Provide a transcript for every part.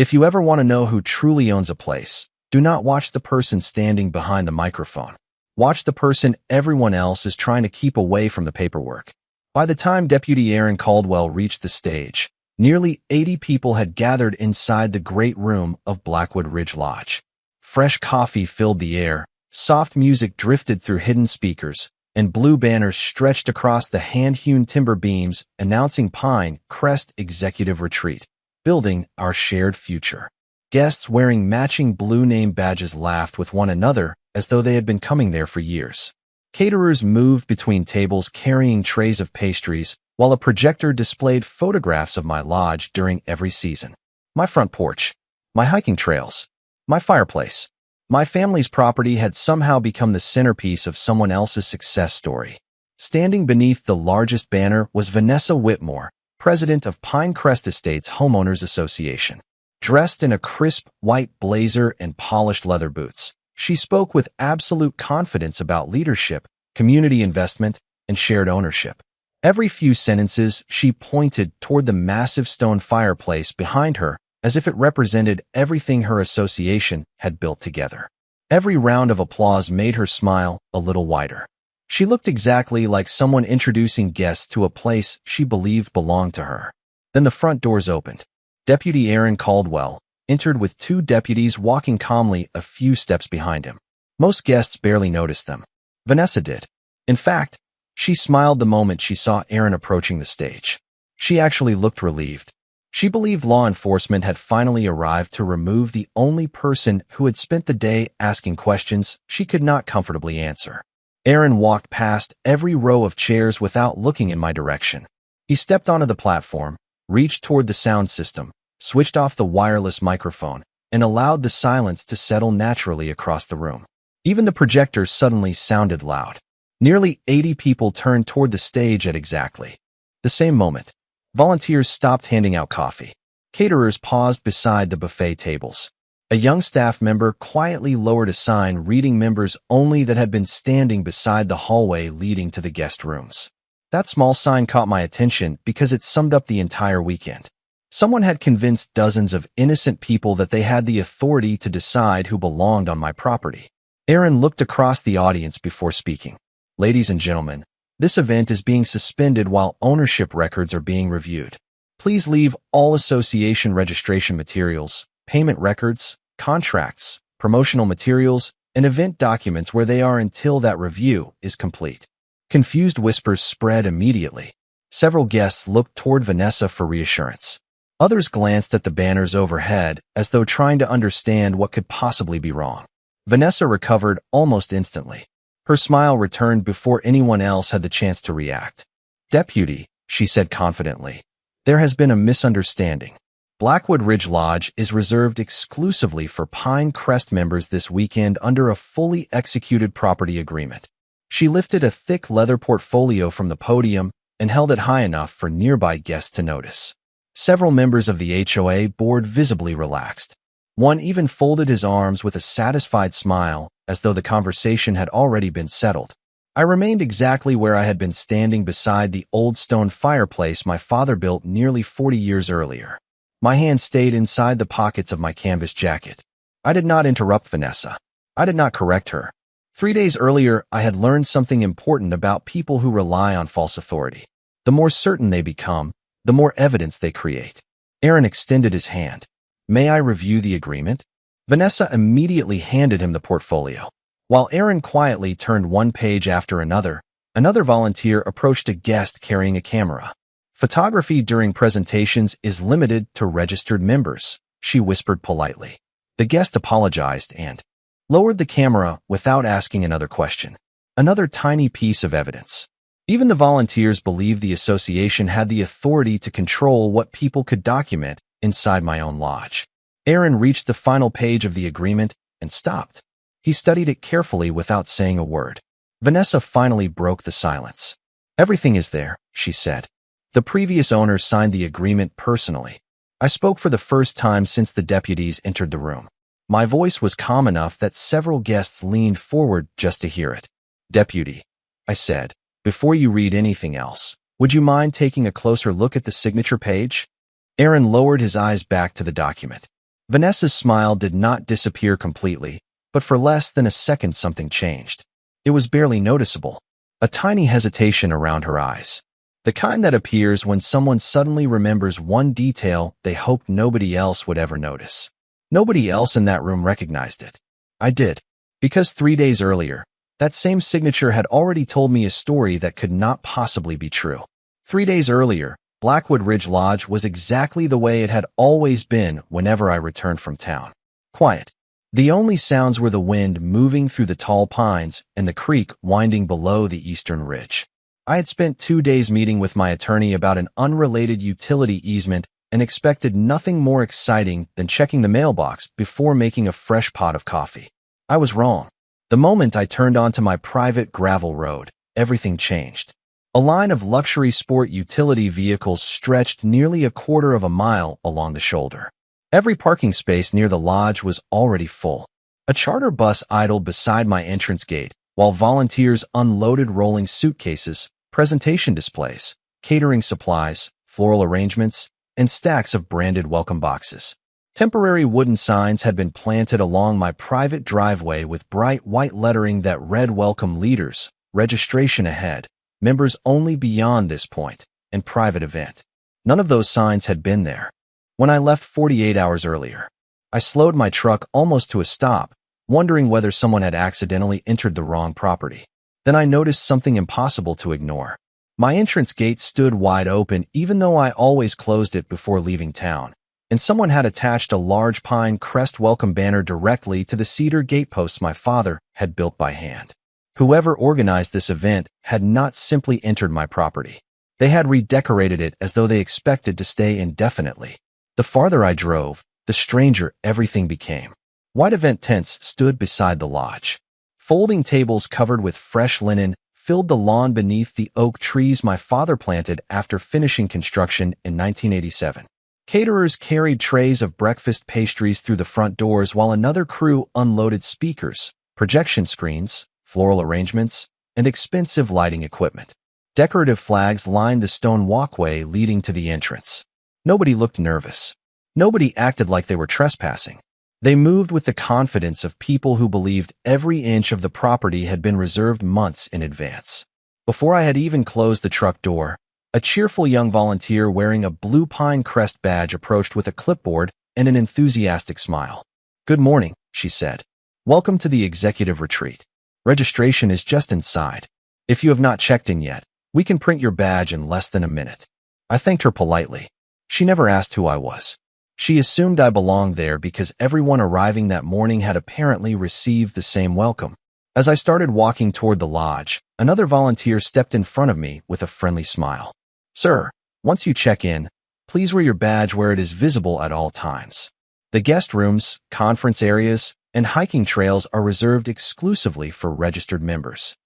If you ever want to know who truly owns a place, do not watch the person standing behind the microphone. Watch the person everyone else is trying to keep away from the paperwork. By the time Deputy Aaron Caldwell reached the stage, nearly 80 people had gathered inside the great room of Blackwood Ridge Lodge. Fresh coffee filled the air, soft music drifted through hidden speakers, and blue banners stretched across the hand-hewn timber beams announcing Pine Crest Executive Retreat, building our shared future. Guests wearing matching blue name badges laughed with one another as though they had been coming there for years. Caterers moved between tables carrying trays of pastries, while a projector displayed photographs of my lodge during every season. My front porch, my hiking trails, my fireplace. My family's property had somehow become the centerpiece of someone else's success story. Standing beneath the largest banner was Vanessa Whitmore, president of Pinecrest Estates Homeowners Association. Dressed in a crisp white blazer and polished leather boots, she spoke with absolute confidence about leadership, community investment, and shared ownership. Every few sentences, she pointed toward the massive stone fireplace behind her as if it represented everything her association had built together. Every round of applause made her smile a little wider. She looked exactly like someone introducing guests to a place she believed belonged to her. Then the front doors opened. Deputy Aaron Caldwell entered with two deputies walking calmly a few steps behind him. Most guests barely noticed them. Vanessa did. In fact, she smiled the moment she saw Aaron approaching the stage. She actually looked relieved. She believed law enforcement had finally arrived to remove the only person who had spent the day asking questions she could not comfortably answer. Aaron walked past every row of chairs without looking in my direction. He stepped onto the platform, reached toward the sound system, switched off the wireless microphone, and allowed the silence to settle naturally across the room. Even the projector suddenly sounded loud. Nearly 80 people turned toward the stage at exactly the same moment. Volunteers stopped handing out coffee. Caterers paused beside the buffet tables. A young staff member quietly lowered a sign reading members only that had been standing beside the hallway leading to the guest rooms. That small sign caught my attention because it summed up the entire weekend. Someone had convinced dozens of innocent people that they had the authority to decide who belonged on my property. Aaron looked across the audience before speaking. Ladies and gentlemen, this event is being suspended while ownership records are being reviewed. Please leave all association registration materials, payment records, contracts, promotional materials, and event documents where they are until that review is complete. Confused whispers spread immediately. Several guests looked toward Vanessa for reassurance. Others glanced at the banners overhead as though trying to understand what could possibly be wrong. Vanessa recovered almost instantly. Her smile returned before anyone else had the chance to react. "Deputy," she said confidently, "there has been a misunderstanding. Blackwood Ridge Lodge is reserved exclusively for Pine Crest members this weekend under a fully executed property agreement." She lifted a thick leather portfolio from the podium and held it high enough for nearby guests to notice. Several members of the HOA board visibly relaxed. One even folded his arms with a satisfied smile, as though the conversation had already been settled. I remained exactly where I had been standing beside the old stone fireplace my father built nearly 40 years earlier. My hand stayed inside the pockets of my canvas jacket. I did not interrupt Vanessa. I did not correct her. 3 days earlier, I had learned something important about people who rely on false authority. The more certain they become, the more evidence they create. Aaron extended his hand. "May I review the agreement?" Vanessa immediately handed him the portfolio. While Aaron quietly turned one page after another volunteer approached a guest carrying a camera. "Photography during presentations is limited to registered members," she whispered politely. The guest apologized and lowered the camera without asking another question. Another tiny piece of evidence. Even the volunteers believed the association had the authority to control what people could document inside my own lodge. Aaron reached the final page of the agreement and stopped. He studied it carefully without saying a word. Vanessa finally broke the silence. "Everything is there," she said. "The previous owner signed the agreement personally." I spoke for the first time since the deputies entered the room. My voice was calm enough that several guests leaned forward just to hear it. "Deputy," I said, "before you read anything else, would you mind taking a closer look at the signature page?" Aaron lowered his eyes back to the document. Vanessa's smile did not disappear completely, but for less than a second something changed. It was barely noticeable. A tiny hesitation around her eyes. The kind that appears when someone suddenly remembers one detail they hoped nobody else would ever notice. Nobody else in that room recognized it. I did. Because 3 days earlier, that same signature had already told me a story that could not possibly be true. 3 days earlier, Blackwood Ridge Lodge was exactly the way it had always been whenever I returned from town. Quiet. The only sounds were the wind moving through the tall pines and the creek winding below the eastern ridge. I had spent 2 days meeting with my attorney about an unrelated utility easement and expected nothing more exciting than checking the mailbox before making a fresh pot of coffee. I was wrong. The moment I turned onto my private gravel road, everything changed. A line of luxury sport utility vehicles stretched nearly a quarter of a mile along the shoulder. Every parking space near the lodge was already full. A charter bus idled beside my entrance gate, while volunteers unloaded rolling suitcases, presentation displays, catering supplies, floral arrangements, and stacks of branded welcome boxes. Temporary wooden signs had been planted along my private driveway with bright white lettering that read "Welcome Leaders, Registration Ahead, Members Only Beyond This Point, and Private Event." None of those signs had been there. When I left 48 hours earlier, I slowed my truck almost to a stop, wondering whether someone had accidentally entered the wrong property. Then I noticed something impossible to ignore. My entrance gate stood wide open even though I always closed it before leaving town, and someone had attached a large pine crest welcome banner directly to the cedar gateposts my father had built by hand. Whoever organized this event had not simply entered my property. They had redecorated it as though they expected to stay indefinitely. The farther I drove, the stranger everything became. White event tents stood beside the lodge. Folding tables covered with fresh linen filled the lawn beneath the oak trees my father planted after finishing construction in 1987. Caterers carried trays of breakfast pastries through the front doors while another crew unloaded speakers, projection screens, floral arrangements, and expensive lighting equipment. Decorative flags lined the stone walkway leading to the entrance. Nobody looked nervous. Nobody acted like they were trespassing. They moved with the confidence of people who believed every inch of the property had been reserved months in advance. Before I had even closed the truck door, a cheerful young volunteer wearing a blue pine crest badge approached with a clipboard and an enthusiastic smile. "Good morning," she said. "Welcome to the executive retreat. Registration is just inside. If you have not checked in yet, we can print your badge in less than a minute." I thanked her politely. She never asked who I was. She assumed I belonged there because everyone arriving that morning had apparently received the same welcome. As I started walking toward the lodge, another volunteer stepped in front of me with a friendly smile. "Sir, once you check in, please wear your badge where it is visible at all times. The guest rooms, conference areas, and hiking trails are reserved exclusively for registered members."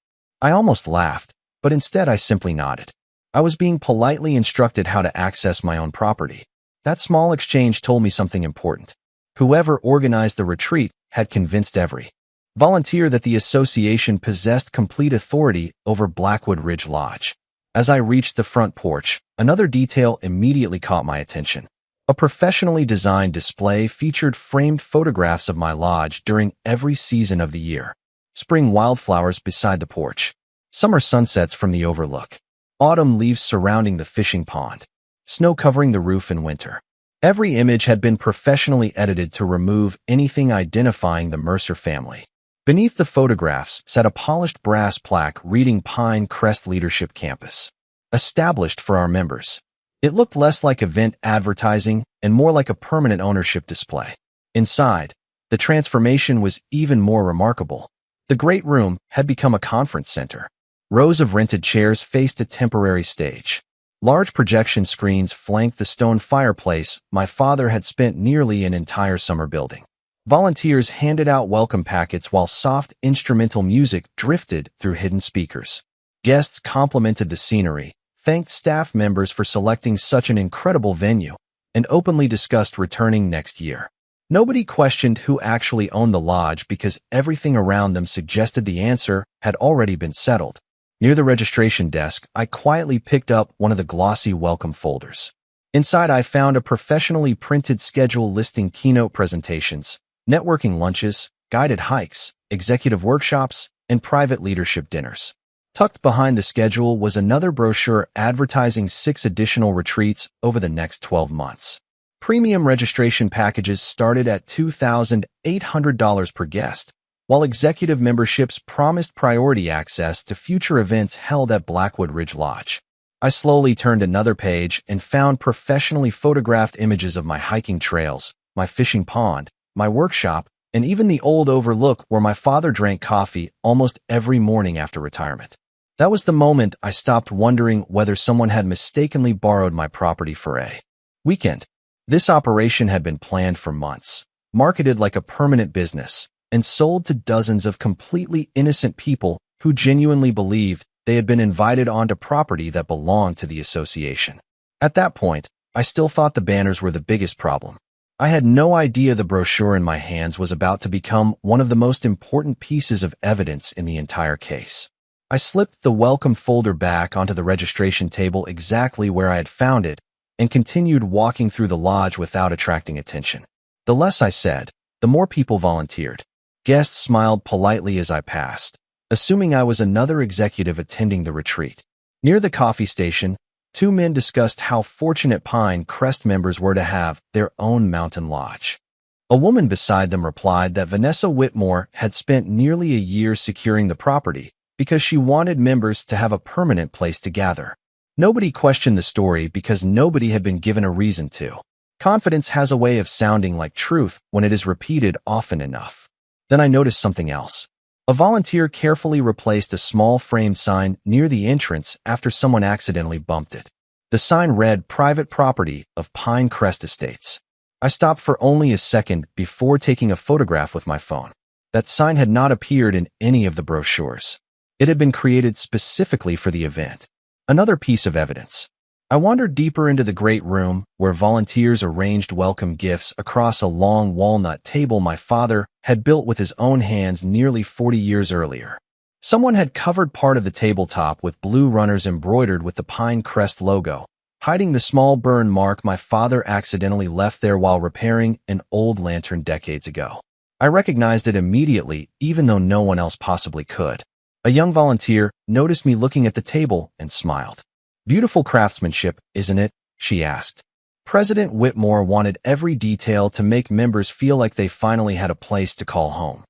I almost laughed, but instead I simply nodded. I was being politely instructed how to access my own property. That small exchange told me something important. Whoever organized the retreat had convinced every volunteer that the association possessed complete authority over Blackwood Ridge Lodge. As I reached the front porch, another detail immediately caught my attention. A professionally designed display featured framed photographs of my lodge during every season of the year. Spring wildflowers beside the porch, summer sunsets from the overlook, autumn leaves surrounding the fishing pond, snow covering the roof in winter. Every image had been professionally edited to remove anything identifying the Mercer family. Beneath the photographs sat a polished brass plaque reading Pine Crest Leadership Campus, established for our members. It looked less like event advertising and more like a permanent ownership display. Inside, the transformation was even more remarkable. The great room had become a conference center. Rows of rented chairs faced a temporary stage. Large projection screens flanked the stone fireplace my father had spent nearly an entire summer building. Volunteers handed out welcome packets while soft instrumental music drifted through hidden speakers. Guests complimented the scenery, thanked staff members for selecting such an incredible venue, and openly discussed returning next year. Nobody questioned who actually owned the lodge because everything around them suggested the answer had already been settled. Near the registration desk, I quietly picked up one of the glossy welcome folders. Inside, I found a professionally printed schedule listing keynote presentations, networking lunches, guided hikes, executive workshops, and private leadership dinners. Tucked behind the schedule was another brochure advertising 6 additional retreats over the next 12 months. Premium registration packages started at $2,800 per guest, while executive memberships promised priority access to future events held at Blackwood Ridge Lodge. I slowly turned another page and found professionally photographed images of my hiking trails, my fishing pond, my workshop, and even the old overlook where my father drank coffee almost every morning after retirement. That was the moment I stopped wondering whether someone had mistakenly borrowed my property for a weekend. This operation had been planned for months, marketed like a permanent business, and sold to dozens of completely innocent people who genuinely believed they had been invited onto property that belonged to the association. At that point, I still thought the banners were the biggest problem. I had no idea the brochure in my hands was about to become one of the most important pieces of evidence in the entire case. I slipped the welcome folder back onto the registration table exactly where I had found it and continued walking through the lodge without attracting attention. The less I said, the more people volunteered. Guests smiled politely as I passed, assuming I was another executive attending the retreat. Near the coffee station, 2 men discussed how fortunate Pine Crest members were to have their own mountain lodge. A woman beside them replied that Vanessa Whitmore had spent nearly a year securing the property because she wanted members to have a permanent place to gather. Nobody questioned the story because nobody had been given a reason to. Confidence has a way of sounding like truth when it is repeated often enough. Then I noticed something else. A volunteer carefully replaced a small framed sign near the entrance after someone accidentally bumped it. The sign read "Private Property of Pine Crest Estates." I stopped for only a second before taking a photograph with my phone. That sign had not appeared in any of the brochures. It had been created specifically for the event. Another piece of evidence. I wandered deeper into the great room where volunteers arranged welcome gifts across a long walnut table my father had built with his own hands nearly 40 years earlier. Someone had covered part of the tabletop with blue runners embroidered with the Pine Crest logo, hiding the small burn mark my father accidentally left there while repairing an old lantern decades ago. I recognized it immediately, even though no one else possibly could. A young volunteer noticed me looking at the table and smiled. "Beautiful craftsmanship, isn't it?" she asked. President Whitmore wanted every detail to make members feel like they finally had a place to call home.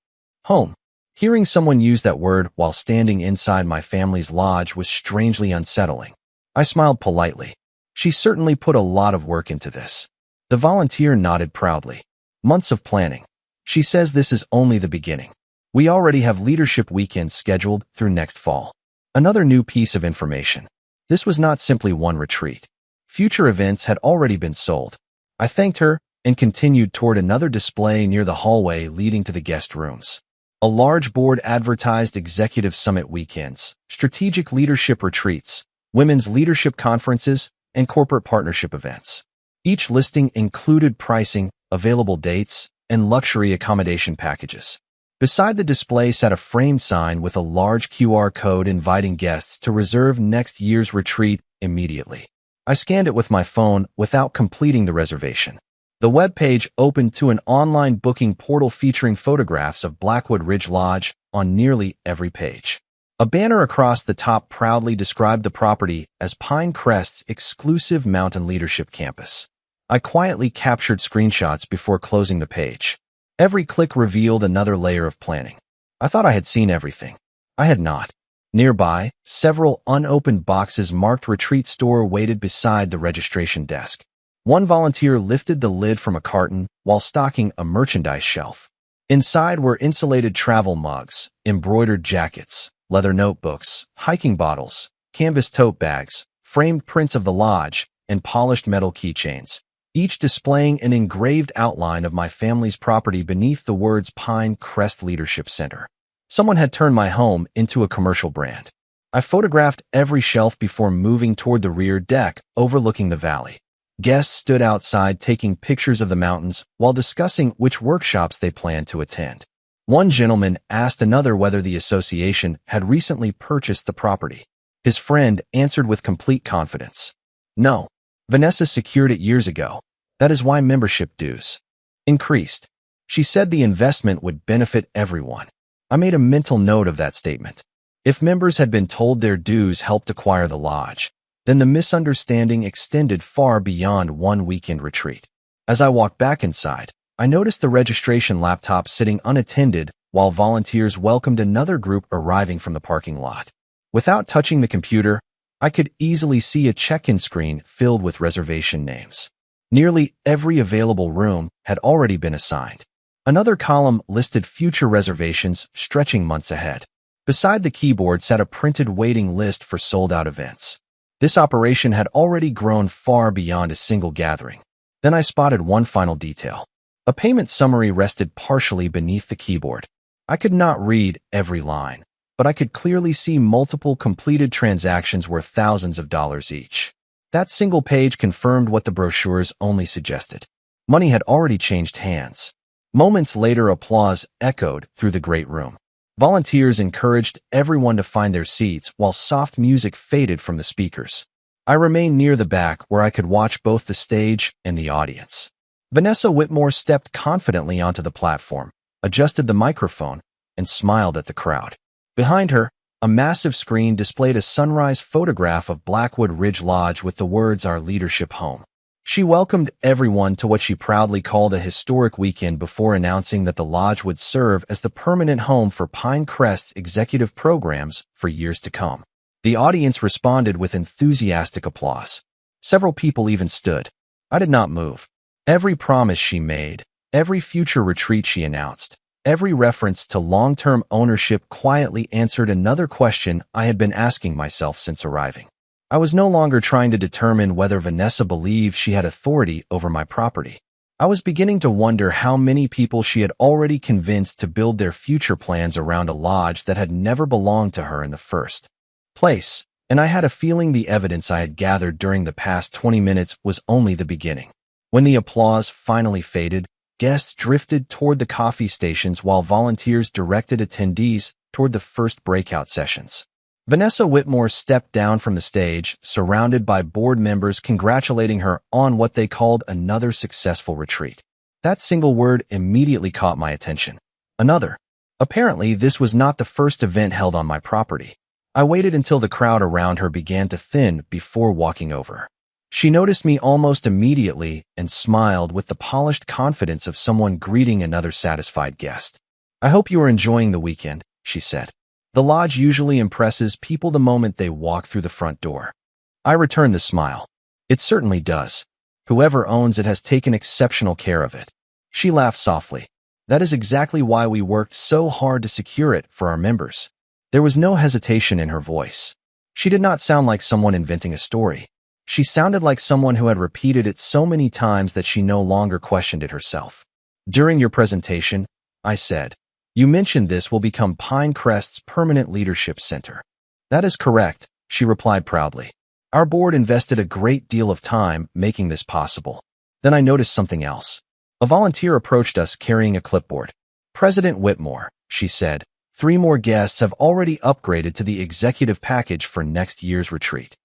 Home. Hearing someone use that word while standing inside my family's lodge was strangely unsettling. I smiled politely. She certainly put a lot of work into this. The volunteer nodded proudly. Months of planning. She says this is only the beginning. We already have leadership weekends scheduled through next fall. Another new piece of information. This was not simply one retreat. Future events had already been sold. I thanked her and continued toward another display near the hallway leading to the guest rooms. A large board advertised executive summit weekends, strategic leadership retreats, women's leadership conferences, and corporate partnership events. Each listing included pricing, available dates, and luxury accommodation packages. Beside the display sat a framed sign with a large QR code inviting guests to reserve next year's retreat immediately. I scanned it with my phone without completing the reservation. The web page opened to an online booking portal featuring photographs of Blackwood Ridge Lodge on nearly every page. A banner across the top proudly described the property as Pine Crest's exclusive mountain leadership campus. I quietly captured screenshots before closing the page. Every click revealed another layer of planning. I thought I had seen everything. I had not. Nearby, several unopened boxes marked retreat store waited beside the registration desk. One volunteer lifted the lid from a carton while stocking a merchandise shelf. Inside were insulated travel mugs, embroidered jackets, leather notebooks, hiking bottles, canvas tote bags, framed prints of the lodge, and polished metal keychains, each displaying an engraved outline of my family's property beneath the words Pine Crest Leadership Center. Someone had turned my home into a commercial brand. I photographed every shelf before moving toward the rear deck overlooking the valley. Guests stood outside taking pictures of the mountains while discussing which workshops they planned to attend. One gentleman asked another whether the association had recently purchased the property. His friend answered with complete confidence, "No, Vanessa secured it years ago. That is why membership dues increased. She said the investment would benefit everyone. I made a mental note of that statement. If members had been told their dues helped acquire the lodge, then the misunderstanding extended far beyond one weekend retreat. As I walked back inside, I noticed the registration laptop sitting unattended while volunteers welcomed another group arriving from the parking lot. Without touching the computer, I could easily see a check-in screen filled with reservation names. Nearly every available room had already been assigned. Another column listed future reservations stretching months ahead. Beside the keyboard sat a printed waiting list for sold-out events. This operation had already grown far beyond a single gathering. Then I spotted one final detail. A payment summary rested partially beneath the keyboard. I could not read every line, but I could clearly see multiple completed transactions worth thousands of dollars each. That single page confirmed what the brochures only suggested. Money had already changed hands. Moments later, applause echoed through the great room. Volunteers encouraged everyone to find their seats while soft music faded from the speakers. I remained near the back where I could watch both the stage and the audience. Vanessa Whitmore stepped confidently onto the platform, adjusted the microphone, and smiled at the crowd. Behind her, a massive screen displayed a sunrise photograph of Blackwood Ridge Lodge with the words "Our Leadership Home." She welcomed everyone to what she proudly called a historic weekend before announcing that the lodge would serve as the permanent home for Pinecrest's executive programs for years to come. The audience responded with enthusiastic applause. Several people even stood. I did not move. Every promise she made, every future retreat she announced, every reference to long-term ownership quietly answered another question I had been asking myself since arriving. I was no longer trying to determine whether Vanessa believed she had authority over my property. I was beginning to wonder how many people she had already convinced to build their future plans around a lodge that had never belonged to her in the first place, and I had a feeling the evidence I had gathered during the past 20 minutes was only the beginning. When the applause finally faded, guests drifted toward the coffee stations while volunteers directed attendees toward the first breakout sessions. Vanessa Whitmore stepped down from the stage, surrounded by board members congratulating her on what they called another successful retreat. That single word immediately caught my attention. Another. Apparently, this was not the first event held on my property. I waited until the crowd around her began to thin before walking over. She noticed me almost immediately and smiled with the polished confidence of someone greeting another satisfied guest. "I hope you are enjoying the weekend," she said. "The lodge usually impresses people the moment they walk through the front door." I returned the smile. "It certainly does. Whoever owns it has taken exceptional care of it." She laughed softly. "That is exactly why we worked so hard to secure it for our members." There was no hesitation in her voice. She did not sound like someone inventing a story. She sounded like someone who had repeated it so many times that she no longer questioned it herself. "During your presentation," I said, "you mentioned this will become Pinecrest's permanent leadership center." "That is correct," she replied proudly. "Our board invested a great deal of time making this possible." Then I noticed something else. A volunteer approached us carrying a clipboard. "President Whitmore," she said, "3 more guests have already upgraded to the executive package for next year's retreat."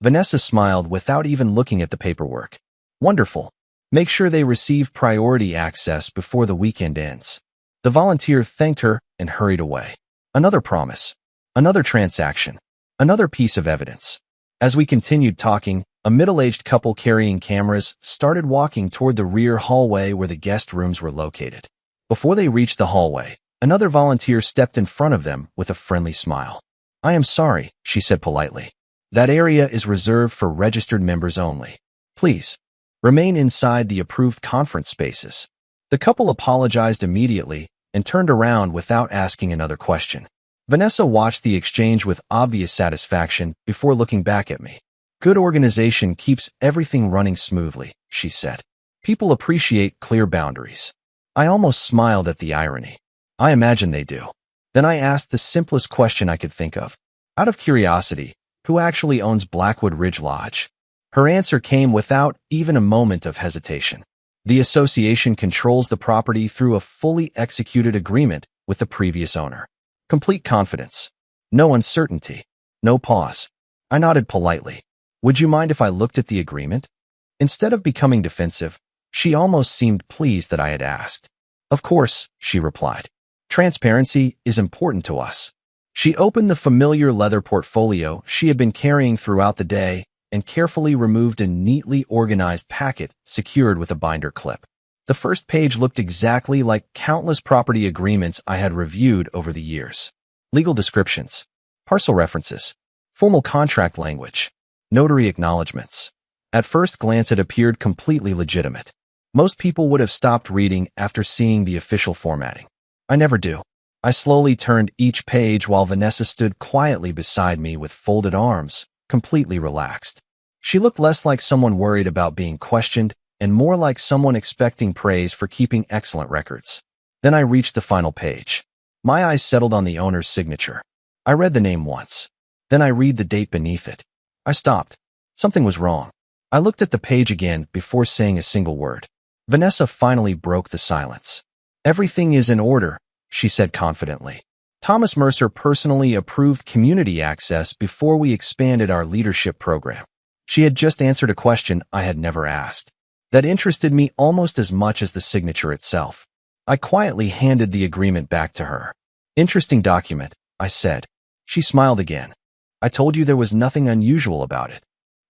Vanessa smiled without even looking at the paperwork. "Wonderful. Make sure they receive priority access before the weekend ends." The volunteer thanked her and hurried away. Another promise. Another transaction. Another piece of evidence. As we continued talking, a middle-aged couple carrying cameras started walking toward the rear hallway where the guest rooms were located. Before they reached the hallway, another volunteer stepped in front of them with a friendly smile. "I am sorry," she said politely. "That area is reserved for registered members only. Please, remain inside the approved conference spaces." The couple apologized immediately and turned around without asking another question. Vanessa watched the exchange with obvious satisfaction before looking back at me. "Good organization keeps everything running smoothly," she said. "People appreciate clear boundaries." I almost smiled at the irony. I imagine they do. Then I asked the simplest question I could think of. Out of curiosity, who actually owns Blackwood Ridge Lodge? Her answer came without even a moment of hesitation. The association controls the property through a fully executed agreement with the previous owner. Complete confidence. No uncertainty. No pause. I nodded politely. "Would you mind if I looked at the agreement?" Instead of becoming defensive, she almost seemed pleased that I had asked. Of course, she replied. Transparency is important to us. She opened the familiar leather portfolio she had been carrying throughout the day and carefully removed a neatly organized packet secured with a binder clip. The first page looked exactly like countless property agreements I had reviewed over the years. Legal descriptions, parcel references, formal contract language, notary acknowledgments. At first glance, it appeared completely legitimate. Most people would have stopped reading after seeing the official formatting. I never do. I slowly turned each page while Vanessa stood quietly beside me with folded arms, completely relaxed. She looked less like someone worried about being questioned and more like someone expecting praise for keeping excellent records. Then I reached the final page. My eyes settled on the owner's signature. I read the name once. Then I read the date beneath it. I stopped. Something was wrong. I looked at the page again before saying a single word. Vanessa finally broke the silence. Everything is in order, she said confidently. Thomas Mercer personally approved community access before we expanded our leadership program. She had just answered a question I had never asked. That interested me almost as much as the signature itself. I quietly handed the agreement back to her. Interesting document, I said. She smiled again. I told you there was nothing unusual about it.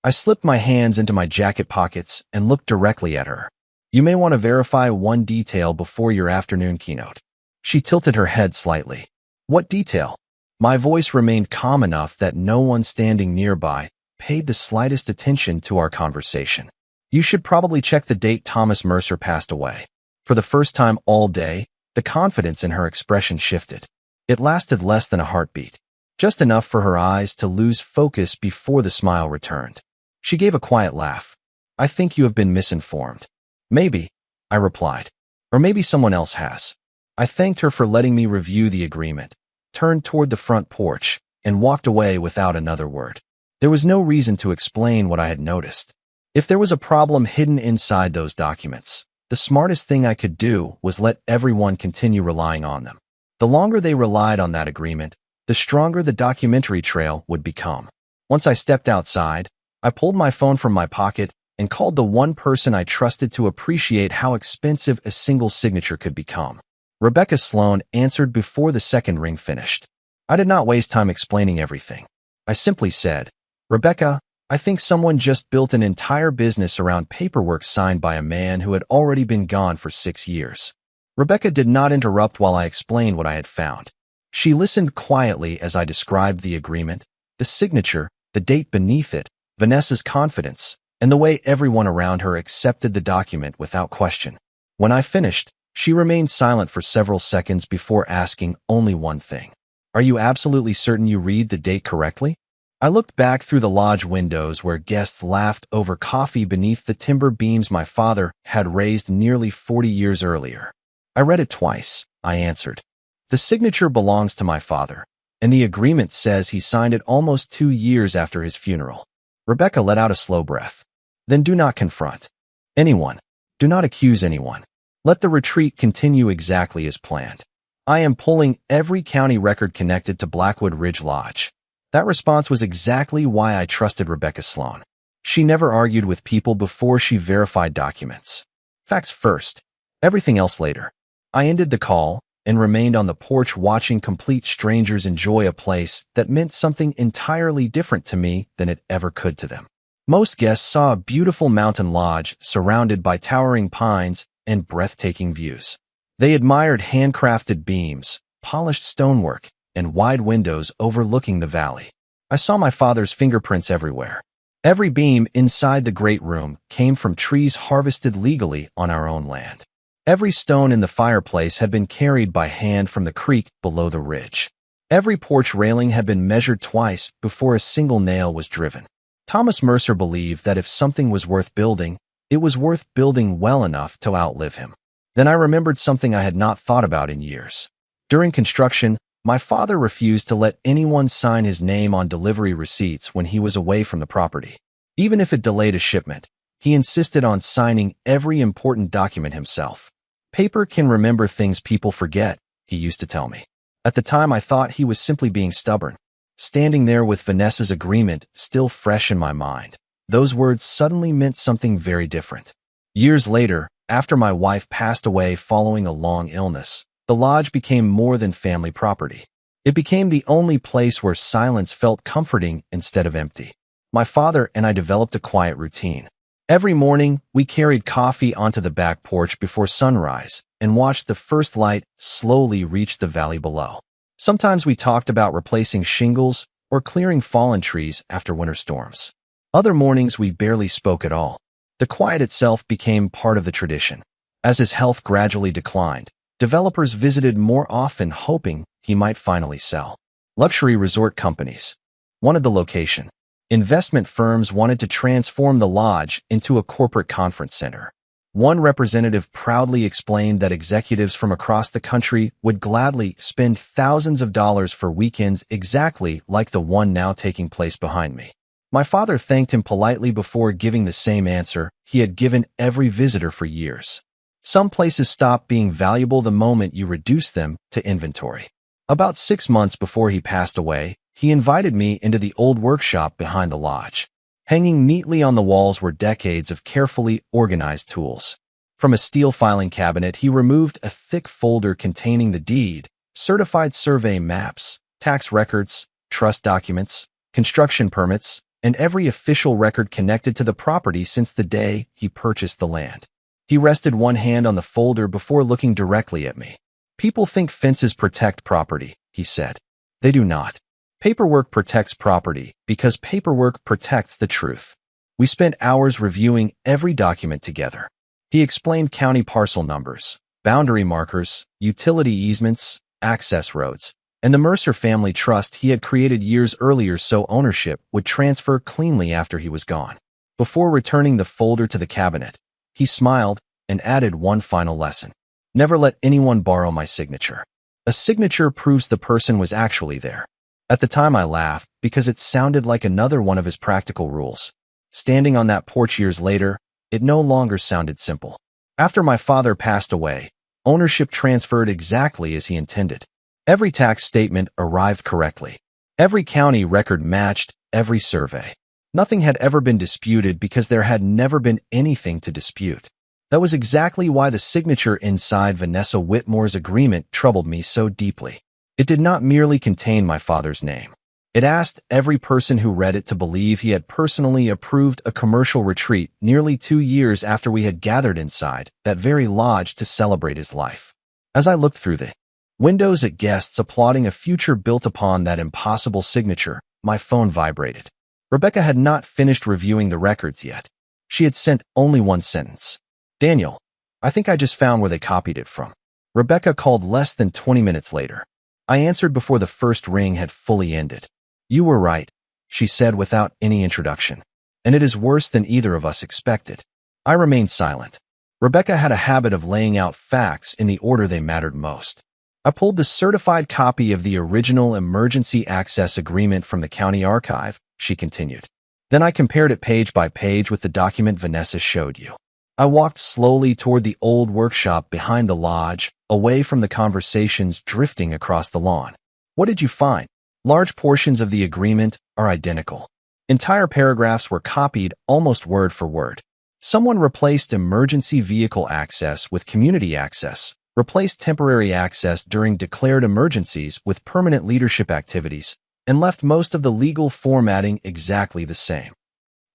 I slipped my hands into my jacket pockets and looked directly at her. You may want to verify one detail before your afternoon keynote. She tilted her head slightly. What detail? My voice remained calm enough that no one standing nearby paid the slightest attention to our conversation. You should probably check the date Thomas Mercer passed away. For the first time all day, the confidence in her expression shifted. It lasted less than a heartbeat, just enough for her eyes to lose focus before the smile returned. She gave a quiet laugh. I think you have been misinformed. Maybe, I replied. Or maybe someone else has. I thanked her for letting me review the agreement, turned toward the front porch, and walked away without another word. There was no reason to explain what I had noticed. If there was a problem hidden inside those documents, the smartest thing I could do was let everyone continue relying on them. The longer they relied on that agreement, the stronger the documentary trail would become. Once I stepped outside, I pulled my phone from my pocket and called the one person I trusted to appreciate how expensive a single signature could become. Rebecca Sloan answered before the second ring finished. I did not waste time explaining everything. I simply said, Rebecca, I think someone just built an entire business around paperwork signed by a man who had already been gone for 6 years. Rebecca did not interrupt while I explained what I had found. She listened quietly as I described the agreement, the signature, the date beneath it, Vanessa's confidence, and the way everyone around her accepted the document without question. When I finished, she remained silent for several seconds before asking only one thing. Are you absolutely certain you read the date correctly? I looked back through the lodge windows where guests laughed over coffee beneath the timber beams my father had raised nearly 40 years earlier. I read it twice, I answered. The signature belongs to my father, and the agreement says he signed it almost 2 years after his funeral. Rebecca let out a slow breath. Then do not confront anyone. Do not accuse anyone. Let the retreat continue exactly as planned. I am pulling every county record connected to Blackwood Ridge Lodge. That response was exactly why I trusted Rebecca Sloan. She never argued with people before she verified documents. Facts first, everything else later. I ended the call and remained on the porch watching complete strangers enjoy a place that meant something entirely different to me than it ever could to them. Most guests saw a beautiful mountain lodge surrounded by towering pines and breathtaking views. They admired handcrafted beams, polished stonework, and wide windows overlooking the valley. I saw my father's fingerprints everywhere. Every beam inside the great room came from trees harvested legally on our own land. Every stone in the fireplace had been carried by hand from the creek below the ridge. Every porch railing had been measured twice before a single nail was driven. Thomas Mercer believed that if something was worth building, it was worth building well enough to outlive him. Then I remembered something I had not thought about in years. During construction, my father refused to let anyone sign his name on delivery receipts when he was away from the property. Even if it delayed a shipment, he insisted on signing every important document himself. Paper can remember things people forget, he used to tell me. At the time, I thought he was simply being stubborn. Standing there with Vanessa's agreement still fresh in my mind, those words suddenly meant something very different. Years later, after my wife passed away following a long illness, the lodge became more than family property. It became the only place where silence felt comforting instead of empty. My father and I developed a quiet routine. Every morning, we carried coffee onto the back porch before sunrise and watched the first light slowly reach the valley below. Sometimes we talked about replacing shingles or clearing fallen trees after winter storms. Other mornings we barely spoke at all. The quiet itself became part of the tradition. As his health gradually declined, developers visited more often hoping he might finally sell. Luxury resort companies wanted the location. Investment firms wanted to transform the lodge into a corporate conference center. One representative proudly explained that executives from across the country would gladly spend thousands of dollars for weekends exactly like the one now taking place behind me. My father thanked him politely before giving the same answer he had given every visitor for years. Some places stop being valuable the moment you reduce them to inventory. About 6 months before he passed away, he invited me into the old workshop behind the lodge. Hanging neatly on the walls were decades of carefully organized tools. From a steel filing cabinet, he removed a thick folder containing the deed, certified survey maps, tax records, trust documents, construction permits, and every official record connected to the property since the day he purchased the land. He rested one hand on the folder before looking directly at me. "People think fences protect property," he said. "They do not. Paperwork protects property because paperwork protects the truth." We spent hours reviewing every document together. He explained county parcel numbers, boundary markers, utility easements, access roads, and the Mercer family trust he had created years earlier so ownership would transfer cleanly after he was gone. Before returning the folder to the cabinet, he smiled and added one final lesson. "Never let anyone borrow my signature. A signature proves the person was actually there." At the time I laughed because it sounded like another one of his practical rules. Standing on that porch years later, it no longer sounded simple. After my father passed away, ownership transferred exactly as he intended. Every tax statement arrived correctly. Every county record matched every survey. Nothing had ever been disputed because there had never been anything to dispute. That was exactly why the signature inside Vanessa Whitmore's agreement troubled me so deeply. It did not merely contain my father's name. It asked every person who read it to believe he had personally approved a commercial retreat nearly 2 years after we had gathered inside that very lodge to celebrate his life. As I looked through the windows at guests applauding a future built upon that impossible signature, my phone vibrated. Rebecca had not finished reviewing the records yet. She had sent only one sentence. "Daniel, I think I just found where they copied it from." Rebecca called less than 20 minutes later. I answered before the first ring had fully ended. "You were right," she said without any introduction. "And it is worse than either of us expected." I remained silent. Rebecca had a habit of laying out facts in the order they mattered most. I pulled the certified copy of the original emergency access agreement from the county archive, she continued. Then I compared it page by page with the document Vanessa showed you. I walked slowly toward the old workshop behind the lodge, away from the conversations drifting across the lawn. "What did you find?" Large portions of the agreement are identical. Entire paragraphs were copied almost word for word. Someone replaced emergency vehicle access with community access, replaced temporary access during declared emergencies with permanent leadership activities, and left most of the legal formatting exactly the same.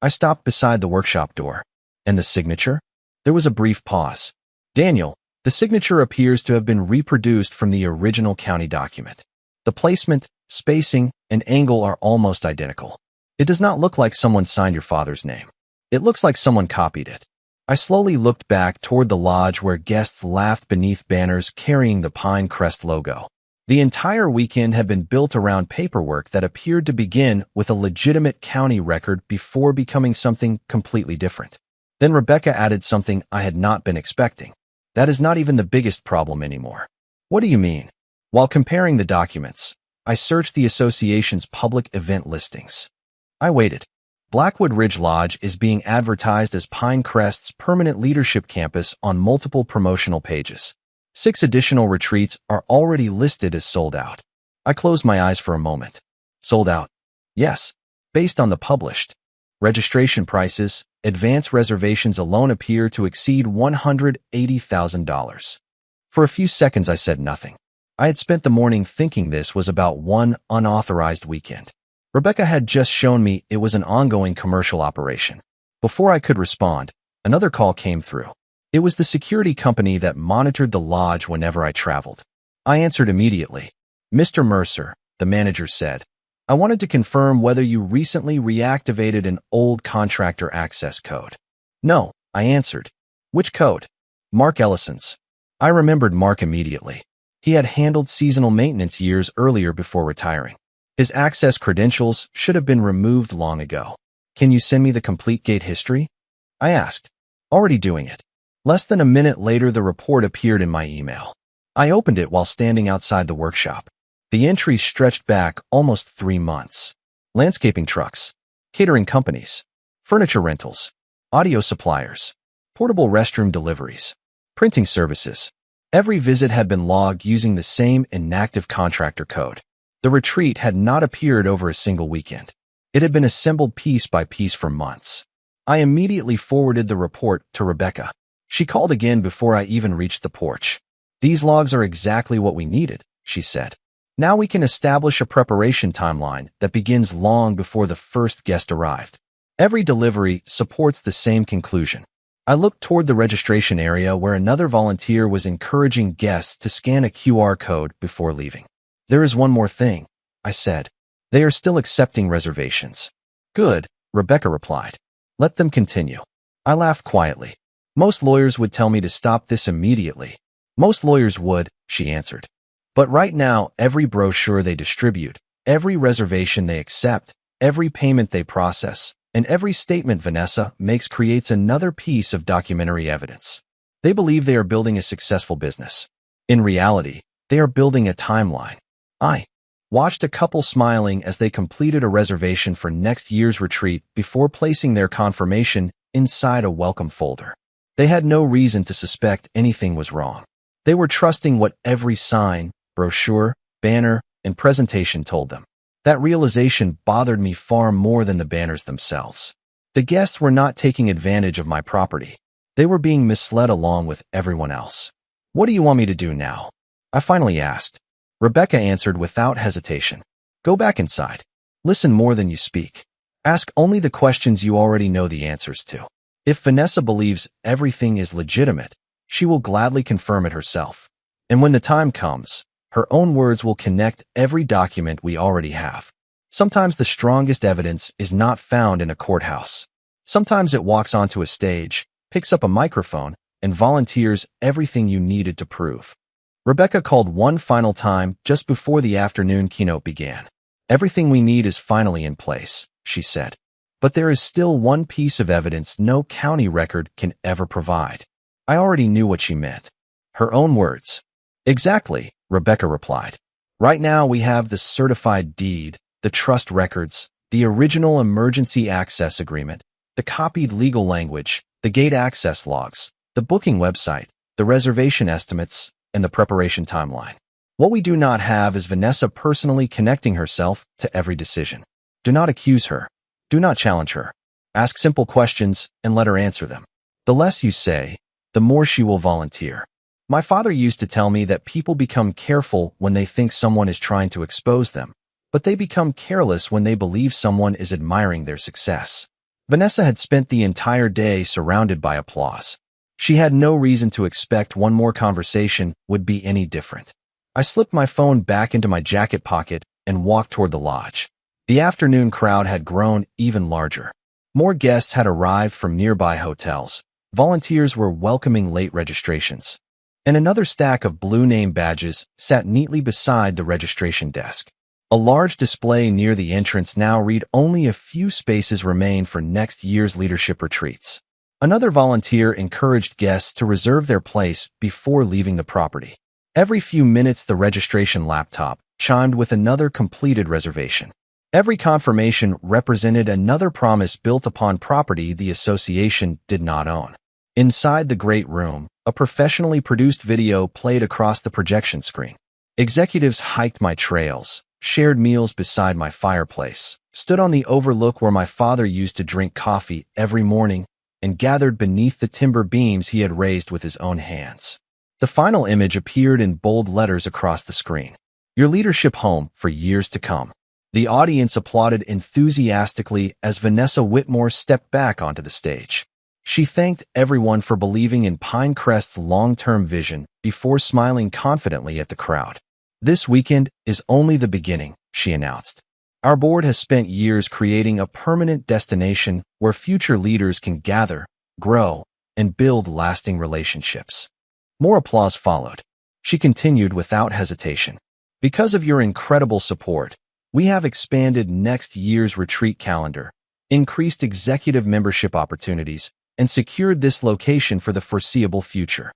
I stopped beside the workshop door. "And the signature?" There was a brief pause. "Daniel, the signature appears to have been reproduced from the original county document. The placement, spacing, and angle are almost identical. It does not look like someone signed your father's name. It looks like someone copied it." I slowly looked back toward the lodge where guests laughed beneath banners carrying the Pine Crest logo. The entire weekend had been built around paperwork that appeared to begin with a legitimate county record before becoming something completely different. Then Rebecca added something I had not been expecting. "That is not even the biggest problem anymore." "What do you mean?" While comparing the documents, I searched the association's public event listings. I waited. Blackwood Ridge Lodge is being advertised as Pine Crest's permanent leadership campus on multiple promotional pages. 6 additional retreats are already listed as sold out. I closed my eyes for a moment. Sold out? Yes, based on the published Registration prices, advance reservations alone appear to exceed $180,000. For a few seconds I said nothing. I had spent the morning thinking this was about one unauthorized weekend. Rebecca had just shown me it was an ongoing commercial operation. Before I could respond, another call came through. It was the security company that monitored the lodge whenever I traveled. I answered immediately. "Mr. Mercer," the manager said, "I wanted to confirm whether you recently reactivated an old contractor access code." "No," I answered. "Which code?" "Mark Ellison's." I remembered Mark immediately. He had handled seasonal maintenance years earlier before retiring. His access credentials should have been removed long ago. "Can you send me the complete gate history?" I asked. "Already doing it." Less than a minute later, the report appeared in my email. I opened it while standing outside the workshop. The entries stretched back almost 3 months. Landscaping trucks, catering companies, furniture rentals, audio suppliers, portable restroom deliveries, printing services. Every visit had been logged using the same inactive contractor code. The retreat had not appeared over a single weekend. It had been assembled piece by piece for months. I immediately forwarded the report to Rebecca. She called again before I even reached the porch. "These logs are exactly what we needed," she said. "Now we can establish a preparation timeline that begins long before the first guest arrived." Every delivery supports the same conclusion. I looked toward the registration area where another volunteer was encouraging guests to scan a QR code before leaving. "There is one more thing," I said. "They are still accepting reservations." "Good," Rebecca replied. "Let them continue." I laughed quietly. "Most lawyers would tell me to stop this immediately." "Most lawyers would," she answered. "But right now, every brochure they distribute, every reservation they accept, every payment they process, and every statement Vanessa makes creates another piece of documentary evidence. They believe they are building a successful business. In reality, they are building a timeline." I watched a couple smiling as they completed a reservation for next year's retreat before placing their confirmation inside a welcome folder. They had no reason to suspect anything was wrong. They were trusting what every sign, brochure, banner, and presentation told them. That realization bothered me far more than the banners themselves. The guests were not taking advantage of my property. They were being misled along with everyone else. "What do you want me to do now?" I finally asked. Rebecca answered without hesitation. "Go back inside. Listen more than you speak. Ask only the questions you already know the answers to. If Vanessa believes everything is legitimate, she will gladly confirm it herself. And when the time comes, her own words will connect every document we already have. Sometimes the strongest evidence is not found in a courthouse. Sometimes it walks onto a stage, picks up a microphone, and volunteers everything you needed to prove." Rebecca called one final time just before the afternoon keynote began. "Everything we need is finally in place," she said. "But there is still one piece of evidence no county record can ever provide." I already knew what she meant. Her own words. "Exactly," Rebecca replied. "Right now we have the certified deed, the trust records, the original emergency access agreement, the copied legal language, the gate access logs, the booking website, the reservation estimates, and the preparation timeline. What we do not have is Vanessa personally connecting herself to every decision. Do not accuse her. Do not challenge her. Ask simple questions and let her answer them. The less you say, the more she will volunteer. My father used to tell me that people become careful when they think someone is trying to expose them, but they become careless when they believe someone is admiring their success. Vanessa had spent the entire day surrounded by applause. She had no reason to expect one more conversation would be any different. I slipped my phone back into my jacket pocket and walked toward the lodge. The afternoon crowd had grown even larger. More guests had arrived from nearby hotels. Volunteers were welcoming late registrations. And another stack of blue name badges sat neatly beside the registration desk. A large display near the entrance now read only a few spaces remain for next year's leadership retreats. Another volunteer encouraged guests to reserve their place before leaving the property. Every few minutes, the registration laptop chimed with another completed reservation. Every confirmation represented another promise built upon property the association did not own. Inside the great room, a professionally produced video played across the projection screen. Executives hiked my trails, shared meals beside my fireplace, stood on the overlook where my father used to drink coffee every morning, and gathered beneath the timber beams he had raised with his own hands. The final image appeared in bold letters across the screen. Your leadership home for years to come. The audience applauded enthusiastically as Vanessa Whitmore stepped back onto the stage. She thanked everyone for believing in Pinecrest's long-term vision before smiling confidently at the crowd. This weekend is only the beginning, she announced. Our board has spent years creating a permanent destination where future leaders can gather, grow, and build lasting relationships. More applause followed. She continued without hesitation. Because of your incredible support, we have expanded next year's retreat calendar, increased executive membership opportunities, and secured this location for the foreseeable future.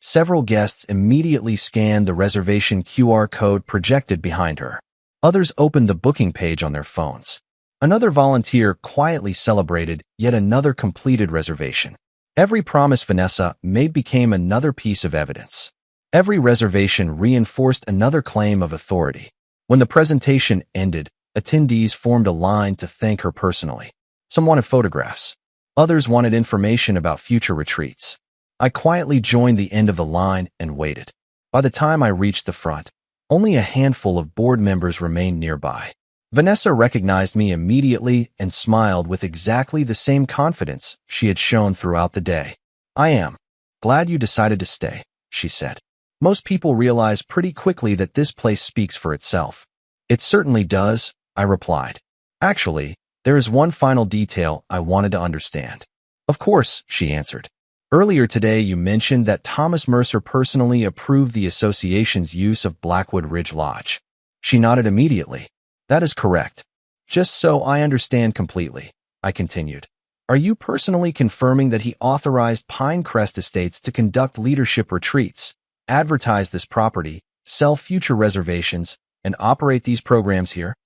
Several guests immediately scanned the reservation QR code projected behind her. Others opened the booking page on their phones. Another volunteer quietly celebrated yet another completed reservation. Every promise Vanessa made became another piece of evidence. Every reservation reinforced another claim of authority. When the presentation ended, attendees formed a line to thank her personally. Some wanted photographs. Others wanted information about future retreats. I quietly joined the end of the line and waited. By the time I reached the front, only a handful of board members remained nearby. Vanessa recognized me immediately and smiled with exactly the same confidence she had shown throughout the day. I am glad you decided to stay, she said. Most people realize pretty quickly that this place speaks for itself. It certainly does, I replied. Actually, there is one final detail I wanted to understand. Of course, she answered. Earlier today you mentioned that Thomas Mercer personally approved the association's use of Blackwood Ridge Lodge. She nodded immediately. That is correct. Just so I understand completely, I continued. Are you personally confirming that he authorized Pinecrest Estates to conduct leadership retreats, advertise this property, sell future reservations, and operate these programs here?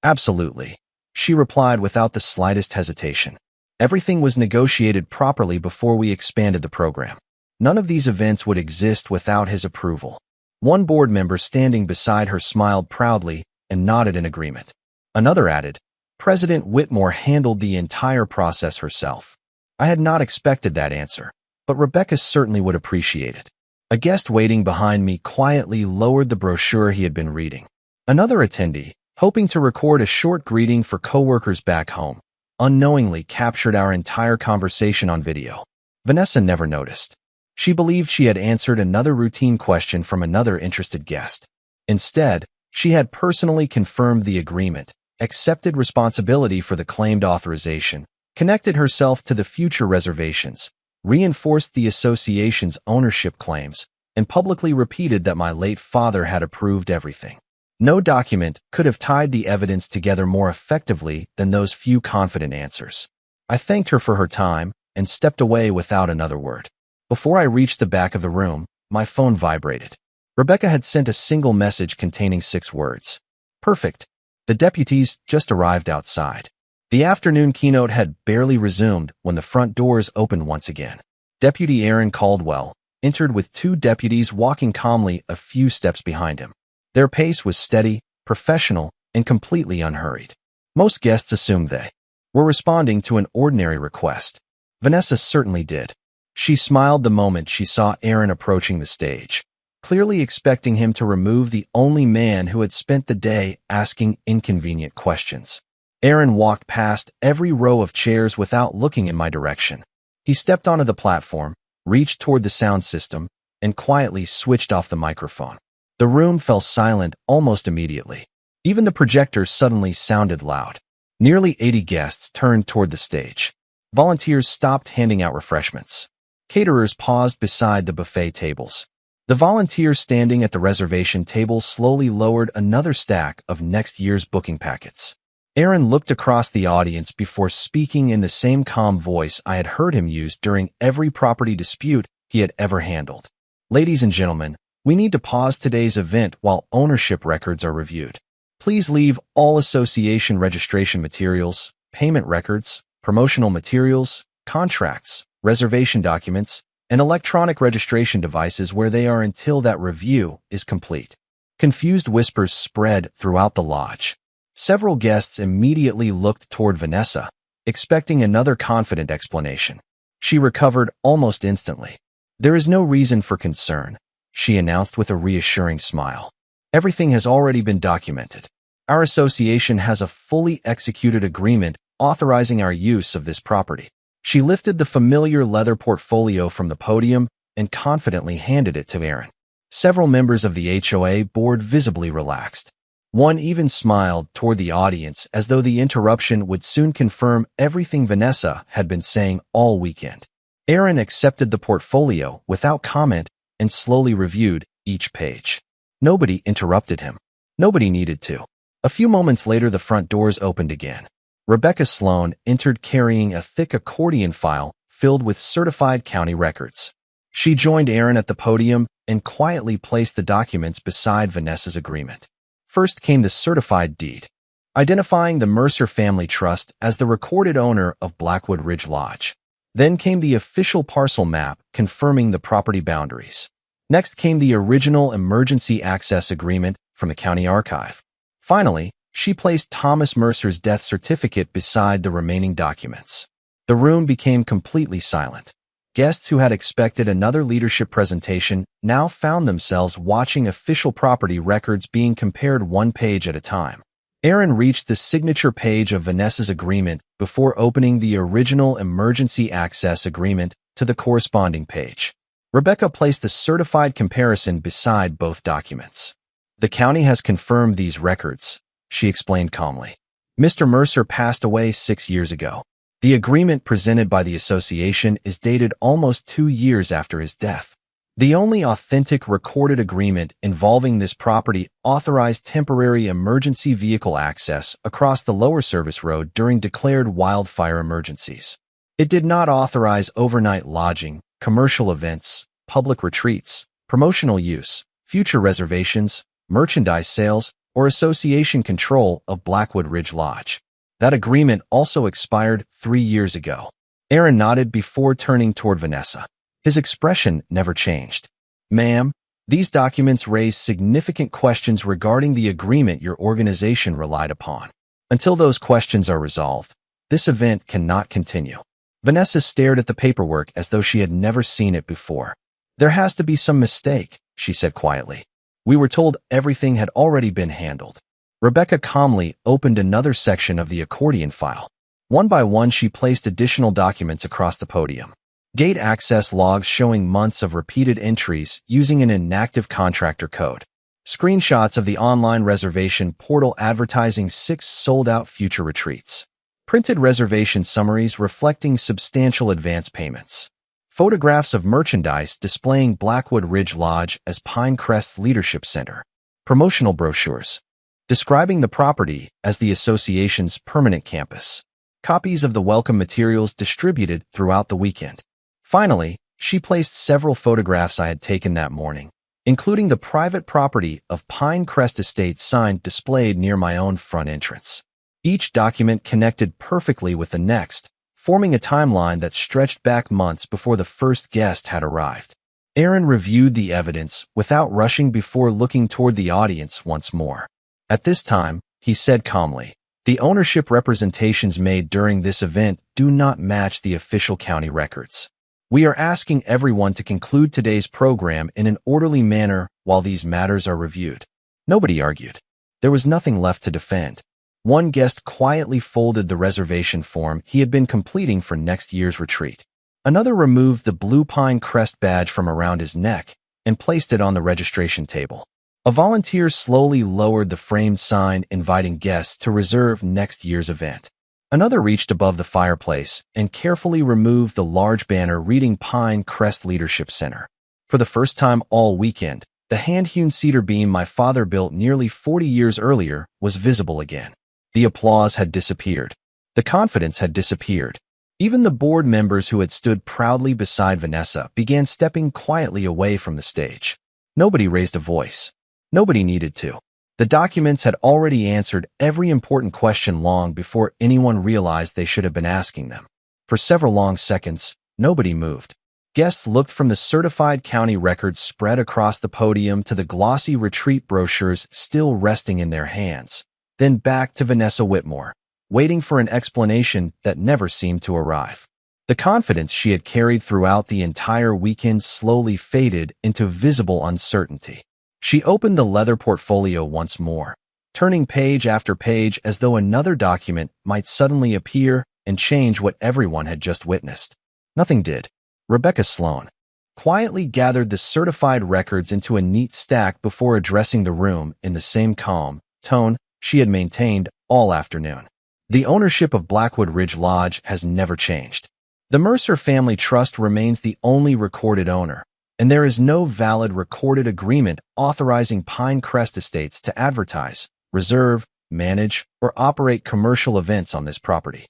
Absolutely, she replied without the slightest hesitation. Everything was negotiated properly before we expanded the program. None of these events would exist without his approval. One board member standing beside her smiled proudly and nodded in agreement. Another added, President Whitmore handled the entire process herself. I had not expected that answer, but Rebecca certainly would appreciate it. A guest waiting behind me quietly lowered the brochure he had been reading. Another attendee, hoping to record a short greeting for coworkers back home, unknowingly captured our entire conversation on video. Vanessa never noticed. She believed she had answered another routine question from another interested guest. Instead, she had personally confirmed the agreement, accepted responsibility for the claimed authorization, connected herself to the future reservations, reinforced the association's ownership claims, and publicly repeated that my late father had approved everything. No document could have tied the evidence together more effectively than those few confident answers. I thanked her for her time and stepped away without another word. Before I reached the back of the room, my phone vibrated. Rebecca had sent a single message containing 6 words. Perfect. The deputies just arrived outside. The afternoon keynote had barely resumed when the front doors opened once again. Deputy Aaron Caldwell entered with 2 deputies walking calmly a few steps behind him. Their pace was steady, professional, and completely unhurried. Most guests assumed they were responding to an ordinary request. Vanessa certainly did. She smiled the moment she saw Aaron approaching the stage, clearly expecting him to remove the only man who had spent the day asking inconvenient questions. Aaron walked past every row of chairs without looking in my direction. He stepped onto the platform, reached toward the sound system, and quietly switched off the microphone. The room fell silent almost immediately. Even the projector suddenly sounded loud. Nearly 80 guests turned toward the stage. Volunteers stopped handing out refreshments. Caterers paused beside the buffet tables. The volunteer standing at the reservation table slowly lowered another stack of next year's booking packets. Aaron looked across the audience before speaking in the same calm voice I had heard him use during every property dispute he had ever handled. Ladies and gentlemen, we need to pause today's event while ownership records are reviewed. Please leave all association registration materials, payment records, promotional materials, contracts, reservation documents, and electronic registration devices where they are until that review is complete. Confused whispers spread throughout the lodge. Several guests immediately looked toward Vanessa, expecting another confident explanation. She recovered almost instantly. "There is no reason for concern," she announced with a reassuring smile. "Everything has already been documented. Our association has a fully executed agreement authorizing our use of this property." She lifted the familiar leather portfolio from the podium and confidently handed it to Aaron. Several members of the HOA board visibly relaxed. One even smiled toward the audience as though the interruption would soon confirm everything Vanessa had been saying all weekend. Aaron accepted the portfolio without comment and slowly reviewed each page. Nobody interrupted him. Nobody needed to. A few moments later, the front doors opened again. Rebecca Sloan entered carrying a thick accordion file filled with certified county records. She joined Aaron at the podium and quietly placed the documents beside Vanessa's agreement. First came the certified deed, identifying the Mercer Family Trust as the recorded owner of Blackwood Ridge Lodge. Then came the official parcel map confirming the property boundaries. Next came the original emergency access agreement from the county archive. Finally, she placed Thomas Mercer's death certificate beside the remaining documents. The room became completely silent. Guests who had expected another leadership presentation now found themselves watching official property records being compared one page at a time. Aaron reached the signature page of Vanessa's agreement before opening the original emergency access agreement to the corresponding page. Rebecca placed the certified comparison beside both documents. "The county has confirmed these records," she explained calmly. "Mr. Mercer passed away 6 years ago. The agreement presented by the association is dated almost 2 years after his death. The only authentic recorded agreement involving this property authorized temporary emergency vehicle access across the lower service road during declared wildfire emergencies. It did not authorize overnight lodging, commercial events, public retreats, promotional use, future reservations, merchandise sales, or association control of Blackwood Ridge Lodge. That agreement also expired 3 years ago." Aaron nodded before turning toward Vanessa. His expression never changed. "Ma'am, these documents raise significant questions regarding the agreement your organization relied upon. Until those questions are resolved, this event cannot continue." Vanessa stared at the paperwork as though she had never seen it before. "There has to be some mistake," she said quietly. "We were told everything had already been handled." Rebecca calmly opened another section of the accordion file. One by one, she placed additional documents across the podium. Gate access logs showing months of repeated entries using an inactive contractor code. Screenshots of the online reservation portal advertising 6 sold-out future retreats. Printed reservation summaries reflecting substantial advance payments. Photographs of merchandise displaying Blackwood Ridge Lodge as Pinecrest's Leadership Center. Promotional brochures describing the property as the association's permanent campus. Copies of the welcome materials distributed throughout the weekend. Finally, she placed several photographs I had taken that morning, including the private property of Pinecrest Estates sign displayed near my own front entrance. Each document connected perfectly with the next, forming a timeline that stretched back months before the first guest had arrived. Aaron reviewed the evidence without rushing before looking toward the audience once more. At this time, he said calmly, "The ownership representations made during this event do not match the official county records. We are asking everyone to conclude today's program in an orderly manner while these matters are reviewed." Nobody argued. There was nothing left to defend. One guest quietly folded the reservation form he had been completing for next year's retreat. Another removed the blue pine crest badge from around his neck and placed it on the registration table. A volunteer slowly lowered the framed sign inviting guests to reserve next year's event. Another reached above the fireplace and carefully removed the large banner reading Pine Crest Leadership Center. For the first time all weekend, the hand-hewn cedar beam my father built nearly 40 years earlier was visible again. The applause had disappeared. The confidence had disappeared. Even the board members who had stood proudly beside Vanessa began stepping quietly away from the stage. Nobody raised a voice. Nobody needed to. The documents had already answered every important question long before anyone realized they should have been asking them. For several long seconds, nobody moved. Guests looked from the certified county records spread across the podium to the glossy retreat brochures still resting in their hands, then back to Vanessa Whitmore, waiting for an explanation that never seemed to arrive. The confidence she had carried throughout the entire weekend slowly faded into visible uncertainty. She opened the leather portfolio once more, turning page after page as though another document might suddenly appear and change what everyone had just witnessed. Nothing did. Rebecca Sloan quietly gathered the certified records into a neat stack before addressing the room in the same calm tone she had maintained all afternoon. The ownership of Blackwood Ridge Lodge has never changed. The Mercer Family Trust remains the only recorded owner, and there is no valid recorded agreement authorizing Pinecrest Estates to advertise, reserve, manage, or operate commercial events on this property.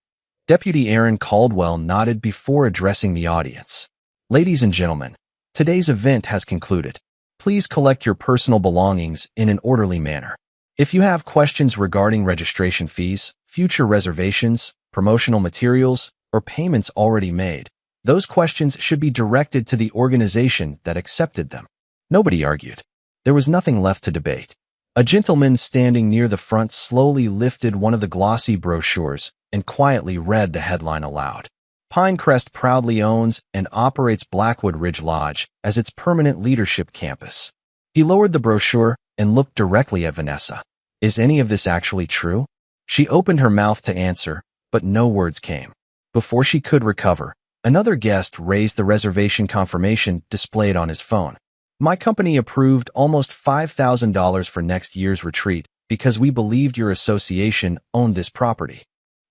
Deputy Aaron Caldwell nodded before addressing the audience. Ladies and gentlemen, today's event has concluded. Please collect your personal belongings in an orderly manner. If you have questions regarding registration fees, future reservations, promotional materials, or payments already made, those questions should be directed to the organization that accepted them. Nobody argued. There was nothing left to debate. A gentleman standing near the front slowly lifted one of the glossy brochures and quietly read the headline aloud. Pinecrest proudly owns and operates Blackwood Ridge Lodge as its permanent leadership campus. He lowered the brochure and looked directly at Vanessa. Is any of this actually true? She opened her mouth to answer, but no words came. Before she could recover, another guest raised the reservation confirmation displayed on his phone. My company approved almost $5,000 for next year's retreat because we believed your association owned this property.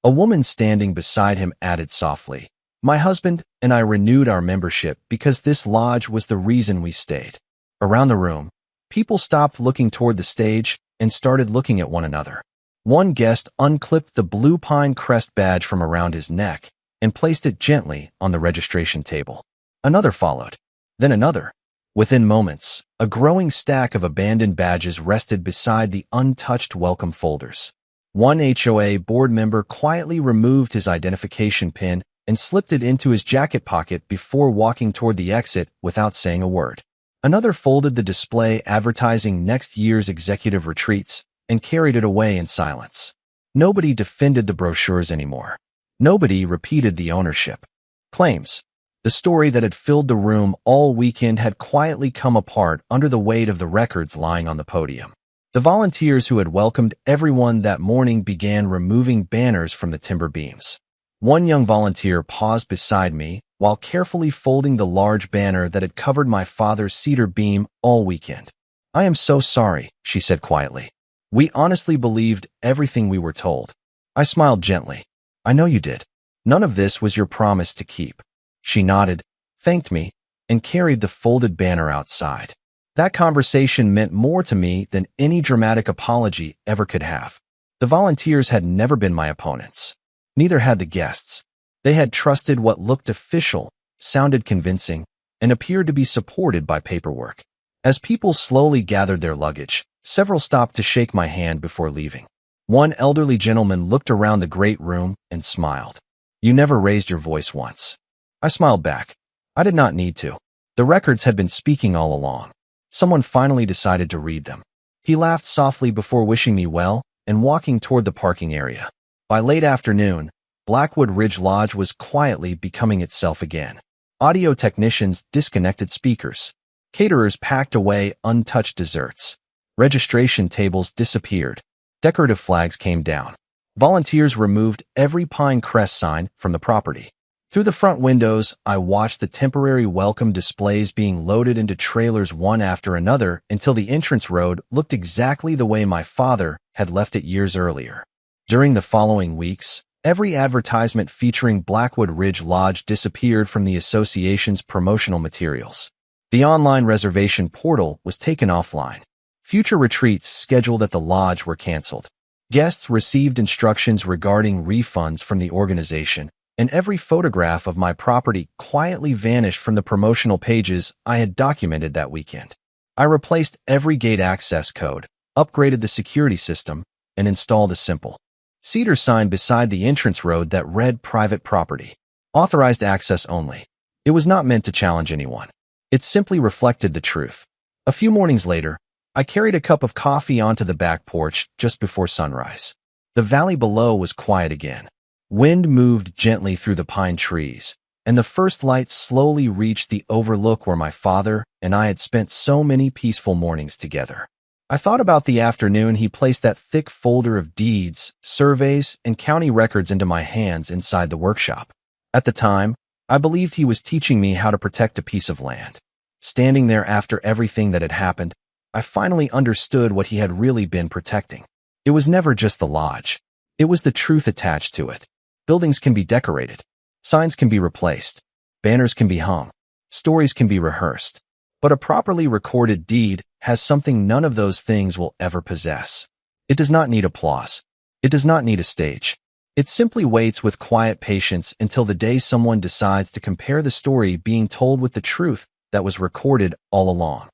A woman standing beside him added softly, My husband and I renewed our membership because this lodge was the reason we stayed. Around the room, people stopped looking toward the stage and started looking at one another. One guest unclipped the blue Pinecrest badge from around his neck and placed it gently on the registration table. Another followed, then another. Within moments, a growing stack of abandoned badges rested beside the untouched welcome folders. One HOA board member quietly removed his identification pin and slipped it into his jacket pocket before walking toward the exit without saying a word. Another folded the display advertising next year's executive retreats and carried it away in silence. Nobody defended the brochures anymore. Nobody repeated the ownership claims. The story that had filled the room all weekend had quietly come apart under the weight of the records lying on the podium. The volunteers who had welcomed everyone that morning began removing banners from the timber beams. One young volunteer paused beside me while carefully folding the large banner that had covered my father's cedar beam all weekend. I am so sorry, she said quietly. We honestly believed everything we were told. I smiled gently. I know you did. None of this was your promise to keep. She nodded, thanked me, and carried the folded banner outside. That conversation meant more to me than any dramatic apology ever could have. The volunteers had never been my opponents. Neither had the guests. They had trusted what looked official, sounded convincing, and appeared to be supported by paperwork. As people slowly gathered their luggage, several stopped to shake my hand before leaving. One elderly gentleman looked around the great room and smiled. You never raised your voice once. I smiled back. I did not need to. The records had been speaking all along. Someone finally decided to read them. He laughed softly before wishing me well and walking toward the parking area. By late afternoon, Blackwood Ridge Lodge was quietly becoming itself again. Audio technicians disconnected speakers. Caterers packed away untouched desserts. Registration tables disappeared. Decorative flags came down. Volunteers removed every Pinecrest sign from the property. Through the front windows, I watched the temporary welcome displays being loaded into trailers one after another until the entrance road looked exactly the way my father had left it years earlier. During the following weeks, every advertisement featuring Blackwood Ridge Lodge disappeared from the association's promotional materials. The online reservation portal was taken offline. Future retreats scheduled at the lodge were canceled. Guests received instructions regarding refunds from the organization, and every photograph of my property quietly vanished from the promotional pages I had documented that weekend. I replaced every gate access code, upgraded the security system, and installed a simple cedar sign beside the entrance road that read private property. Authorized access only. It was not meant to challenge anyone. It simply reflected the truth. A few mornings later, I carried a cup of coffee onto the back porch just before sunrise. The valley below was quiet again. Wind moved gently through the pine trees, and the first light slowly reached the overlook where my father and I had spent so many peaceful mornings together. I thought about the afternoon he placed that thick folder of deeds, surveys, and county records into my hands inside the workshop. At the time, I believed he was teaching me how to protect a piece of land. Standing there after everything that had happened, I finally understood what he had really been protecting. It was never just the lodge. It was the truth attached to it. Buildings can be decorated. Signs can be replaced. Banners can be hung. Stories can be rehearsed. But a properly recorded deed has something none of those things will ever possess. It does not need applause. It does not need a stage. It simply waits with quiet patience until the day someone decides to compare the story being told with the truth that was recorded all along.